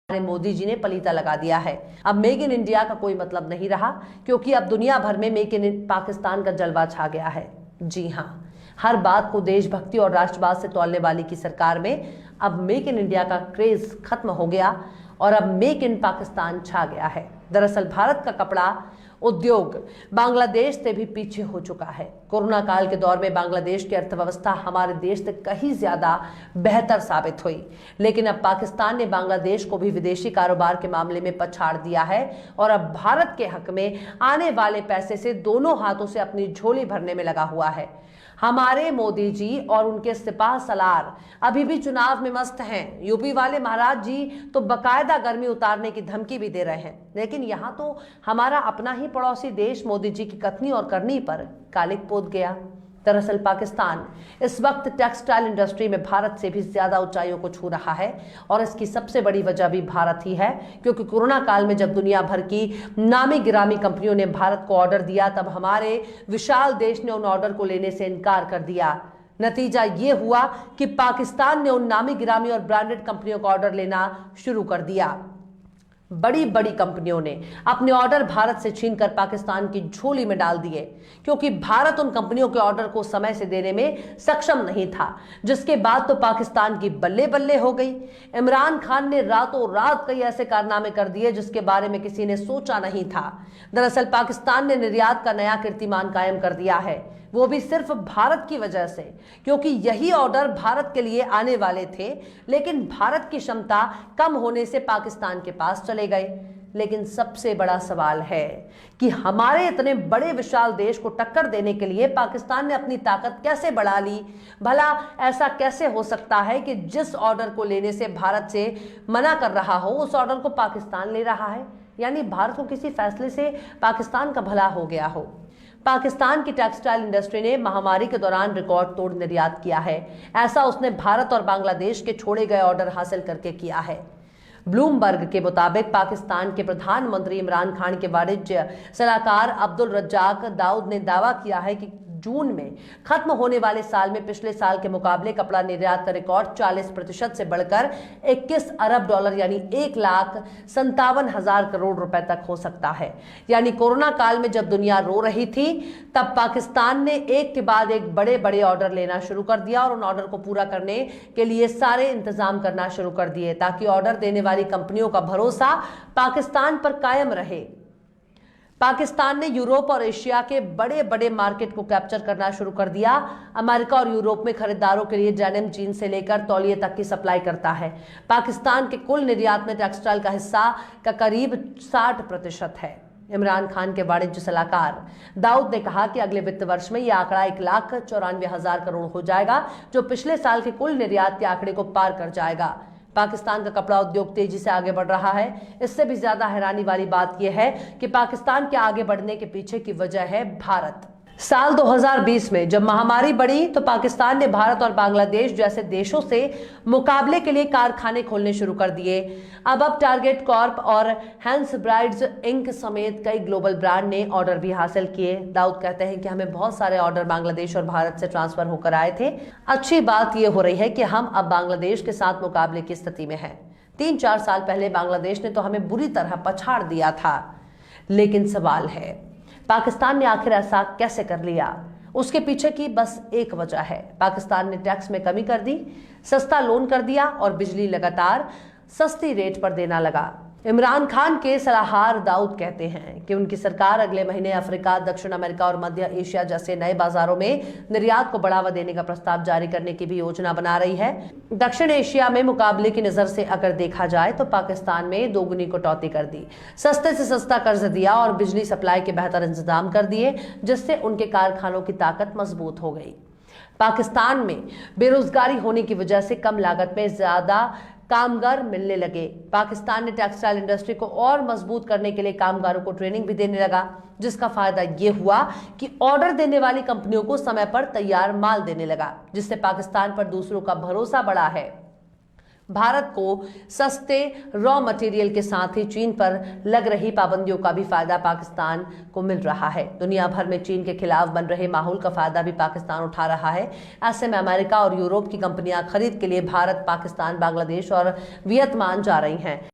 मोदी जी ने पलीता लगा दिया है। अब मेक इन इंडिया का कोई मतलब नहीं रहा, क्योंकि अब दुनिया भर में मेक इन पाकिस्तान का जलवा छा गया है। जी हाँ, हर बात को देशभक्ति और राष्ट्रवाद से तौलने वाली की सरकार में अब मेक इन इंडिया का क्रेज खत्म हो गया और अब मेक इन पाकिस्तान छा गया है। दरअसल भारत का कपड़ा उद्योग बांग्लादेश से भी पीछे हो चुका है। कोरोना काल के दौर में बांग्लादेश की अर्थव्यवस्था हमारे देश से कहीं ज्यादा बेहतर साबित हुई, लेकिन अब पाकिस्तान ने बांग्लादेश को भी विदेशी कारोबार के मामले में पछाड़ दिया है और अब भारत के हक में आने वाले पैसे से दोनों हाथों से अपनी झोली भरने में लगा हुआ है। हमारे मोदी जी और उनके सिपाह सलार अभी भी चुनाव में मस्त हैं। यूपी वाले महाराज जी तो बकायदा गर्मी उतारने की धमकी भी दे रहे हैं, लेकिन यहां तो हमारा अपना ही पड़ोसी देश मोदी जी की कथनी और करनी पर कालिक पोत गया। दरअसल पाकिस्तान इस वक्त टेक्सटाइल इंडस्ट्री में भारत से भी ज्यादा ऊंचाइयों को छू रहा है और इसकी सबसे बड़ी वजह भी भारत ही है, क्योंकि कोरोना काल में जब दुनिया भर की नामी गिरामी कंपनियों ने भारत को ऑर्डर दिया, तब हमारे विशाल देश ने उन ऑर्डर को लेने से इनकार कर दिया। नतीजा ये हुआ कि पाकिस्तान ने उन नामी गिरामी और ब्रांडेड कंपनियों का ऑर्डर लेना शुरू कर दिया। बड़ी बड़ी कंपनियों ने अपने ऑर्डर भारत से छीनकर पाकिस्तान की झोली में डाल दिए, क्योंकि भारत उन कंपनियों के ऑर्डर को समय से देने में सक्षम नहीं था, जिसके बाद तो पाकिस्तान की बल्ले बल्ले हो गई। इमरान खान ने रातों रात कई ऐसे कारनामे कर दिए जिसके बारे में किसी ने सोचा नहीं था। दरअसल पाकिस्तान ने निर्यात का नया कीर्तिमान कायम कर दिया है, वो भी सिर्फ भारत की वजह से, क्योंकि यही ऑर्डर भारत के लिए आने वाले थे, लेकिन भारत की क्षमता कम होने से पाकिस्तान के पास चले गए। लेकिन सबसे बड़ा सवाल है कि हमारे इतने बड़े विशाल देश को टक्कर देने के लिए पाकिस्तान ने अपनी ताकत कैसे बढ़ा ली। भला ऐसा कैसे हो सकता है कि जिस ऑर्डर को लेने से भारत से मना कर रहा हो, उस ऑर्डर को पाकिस्तान ले रहा है। यानी भारत को किसी फैसले से पाकिस्तान का भला हो गया हो। पाकिस्तान की टेक्सटाइल इंडस्ट्री ने महामारी के दौरान रिकॉर्ड तोड़ निर्यात किया है। ऐसा उसने भारत और बांग्लादेश के छोड़े गए ऑर्डर हासिल करके किया है। ब्लूमबर्ग के मुताबिक पाकिस्तान के प्रधानमंत्री इमरान खान के वाणिज्य सलाहकार अब्दुल रज्जाक दाऊद ने दावा किया है कि जून में खत्म होने वाले साल में पिछले साल के मुकाबले कपड़ा निर्यात का रिकॉर्ड 40% से बढ़कर 21 अरब डॉलर यानी 1,57,000 करोड़ रुपए तक हो सकता है। यानी कोरोना काल में जब दुनिया रो रही थी, तब पाकिस्तान ने एक के बाद एक बड़े बड़े ऑर्डर लेना शुरू कर दिया और उन ऑर्डर को पूरा करने के लिए सारे इंतजाम करना शुरू कर दिए, ताकि ऑर्डर देने वाली कंपनियों का भरोसा पाकिस्तान पर कायम रहे। पाकिस्तान ने यूरोप और एशिया के बड़े बड़े मार्केट को कैप्चर करना शुरू कर दिया। अमेरिका और यूरोप में खरीदारों के लिए डेनिम जीन्स से लेकर तौलिए तक की सप्लाई करता है। पाकिस्तान के कुल निर्यात में टेक्सटाइल का हिस्सा का करीब 60% है। इमरान खान के वाणिज्य सलाहकार दाऊद ने कहा कि अगले वित्त वर्ष में यह आंकड़ा 1,94,000 करोड़ हो जाएगा, जो पिछले साल के कुल निर्यात के आंकड़े को पार कर जाएगा। पाकिस्तान का कपड़ा उद्योग तेजी से आगे बढ़ रहा है। इससे भी ज्यादा हैरानी वाली बात यह है कि पाकिस्तान के आगे बढ़ने के पीछे की वजह है भारत। साल 2020 में जब महामारी बढ़ी, तो पाकिस्तान ने भारत और बांग्लादेश जैसे देशों से मुकाबले के लिए कारखाने खोलने शुरू कर दिए। अब टारगेट कॉर्प और हैंस ब्राइड्स इंक समेत कई ग्लोबल ब्रांड ने ऑर्डर भी हासिल किए। दाऊद कहते हैं कि हमें बहुत सारे ऑर्डर बांग्लादेश और भारत से ट्रांसफर होकर आए थे। अच्छी बात यह हो रही है कि हम अब बांग्लादेश के साथ मुकाबले की स्थिति में हैं। 3-4 साल पहले बांग्लादेश ने तो हमें बुरी तरह पछाड़ दिया था। लेकिन सवाल है, पाकिस्तान ने आखिर ऐसा कैसे कर लिया? उसके पीछे की बस एक वजह है। पाकिस्तान ने टैक्स में कमी कर दी, सस्ता लोन कर दिया और बिजली लगातार सस्ती रेट पर देना लगा। इमरान खान के सलाहकार दाऊद कहते हैं कि उनकी सरकार अगले महीने अफ्रीका, दक्षिण अमेरिका और मध्य एशिया जैसे नए बाजारों में निर्यात को बढ़ावा देने का प्रस्ताव जारी करने की भी योजना बना रही है। दक्षिण एशिया में मुकाबले की नजर से अगर देखा जाए तो पाकिस्तान में दोगुनी कटौती कर दी, सस्ते से सस्ता कर्ज दिया और बिजली सप्लाई के बेहतर इंतजाम कर दिए, जिससे उनके कारखानों की ताकत मजबूत हो गई। पाकिस्तान में बेरोजगारी होने की वजह से कम लागत में ज्यादा कामगार मिलने लगे। पाकिस्तान ने टेक्सटाइल इंडस्ट्री को और मजबूत करने के लिए कामगारों को ट्रेनिंग भी देने लगा, जिसका फायदा यह हुआ कि ऑर्डर देने वाली कंपनियों को समय पर तैयार माल देने लगा, जिससे पाकिस्तान पर दूसरों का भरोसा बढ़ा है। भारत को सस्ते रॉ मटेरियल के साथ ही चीन पर लग रही पाबंदियों का भी फायदा पाकिस्तान को मिल रहा है। दुनिया भर में चीन के खिलाफ बन रहे माहौल का फायदा भी पाकिस्तान उठा रहा है। ऐसे में अमेरिका और यूरोप की कंपनियां खरीद के लिए भारत, पाकिस्तान, बांग्लादेश और वियतनाम जा रही हैं।